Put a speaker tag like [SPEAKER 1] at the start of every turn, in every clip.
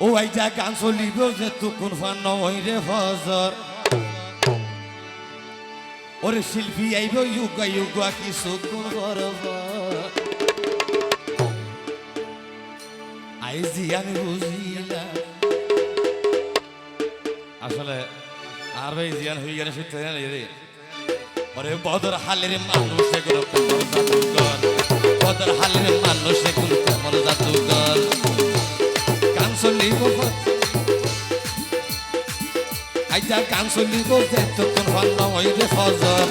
[SPEAKER 1] ও আইজা গান চলিব যে তুকুন ফান নয় রে ফজর ওরে শিল্পী আইব ইউগা ইউগা কিছু কোন করব আইজি আমি বুঝিলাম আসলে আর ভাই জিয়ান হয়ে গেলে সত্যি রে ওরে বদর হালের মানুষ এগুলো কেমন জাদুঘর বদর হালের মানুষ এগুলো কেমন জাদুঘর গান চলিব আইজা গান চলিব যে তখন হল নয় রে ফজর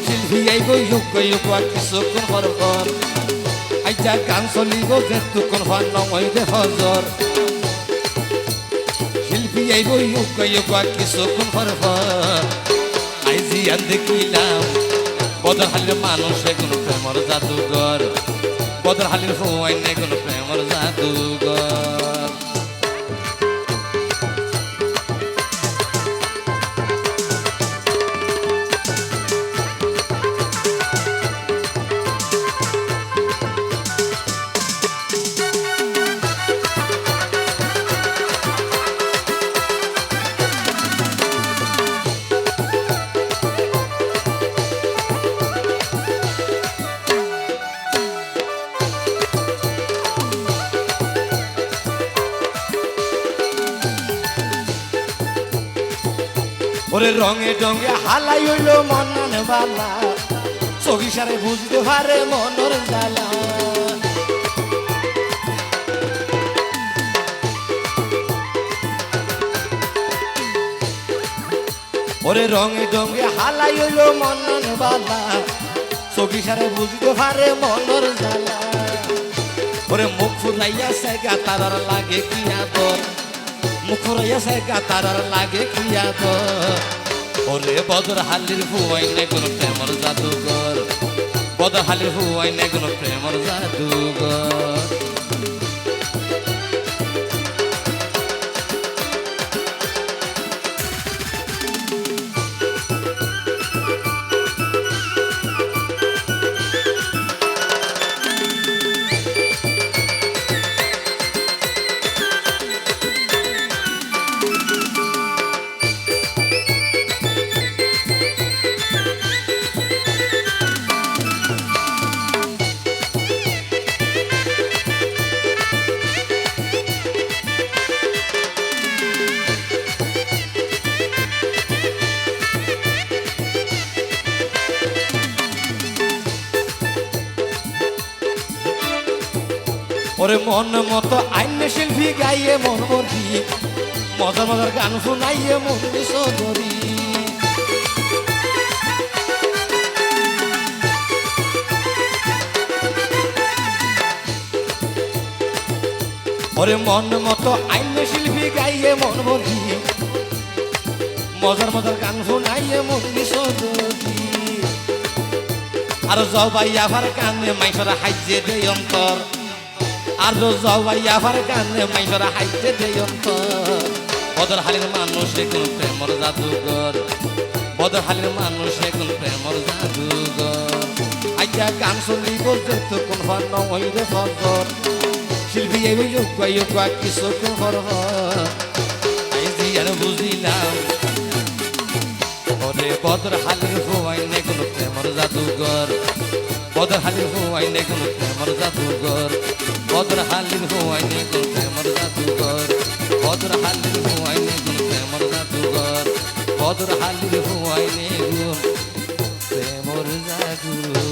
[SPEAKER 1] শিল্পী আইব ইউগ ইউগ কিছুক্ষণ পর আইজা গান চলিব যে তখন হল নয় রে ফজর শিল্পী আইব ইউগ ইউগ কিছুক্ষণ পর আইজি আর দেখিলাম বদরহালের মানুষ এগুলো প্রেমর জাদুঘর বদরহালের ফোয়াইন এগুলো প্রেমর জাদুঘর ওরে রঙে ডঙে হালাই হইল মনন বালা চোখি সারে বুঝতে পারে মনর জ্বালা ওরে রঙে ডঙে হালাই হইল মনন বালা চোখি সারে বুঝতে পারে মনর জ্বালা ওরে মুখ ফুরাইয়া সেগা তারার লাগে কি আদর মুখরাইয়া সেগা তারার লাগে কি আদর ওরে বদরহালের ফুয়াইন এগুলো প্রেমর জাদুঘর বদরহালের ফুয়াইন এগুলো প্রেমর জাদুঘর ওরে মন মতো আইনে শিল্পী গাইয়ে মন মরি মজার মজার গান শুনাইয়ে মন সদরি ওরে মন মতো আইনে শিল্পী গাইয়ে মন মরি মজার মজার গান শুনাইয়ে মন সদরি আর জবাই আবার কানে মাইসরা হাইজে দেই অন্তর আর জবাই আবার কানে মাইসরা হাইজে দেই অন্তর বদরহালের মানুষ এখন প্রেমর জাদুঘর বদরহালের মানুষ এখন প্রেমর জাদুঘর আইজা গান চলিব যে তখন হল নয় রে ফজর শিল্পী আইব ইউগা ইউগা কিছুক্ষণ পর আইজি আর বুঝিলাম ওরে বদরহালের ফুয়াইন এগুলো প্রেমর জাদুঘর বদরহালের ফুয়াইন এগুলো প্রেমর জাদুঘর বদরহালের ফুয়াইন এগুলো প্রেমর জাদুঘর বদরহালের ফুয়াইন এগুলো প্রেমর জাদুঘর বদরহালের ফুয়াইন এগুলো প্রেমর জাদুঘর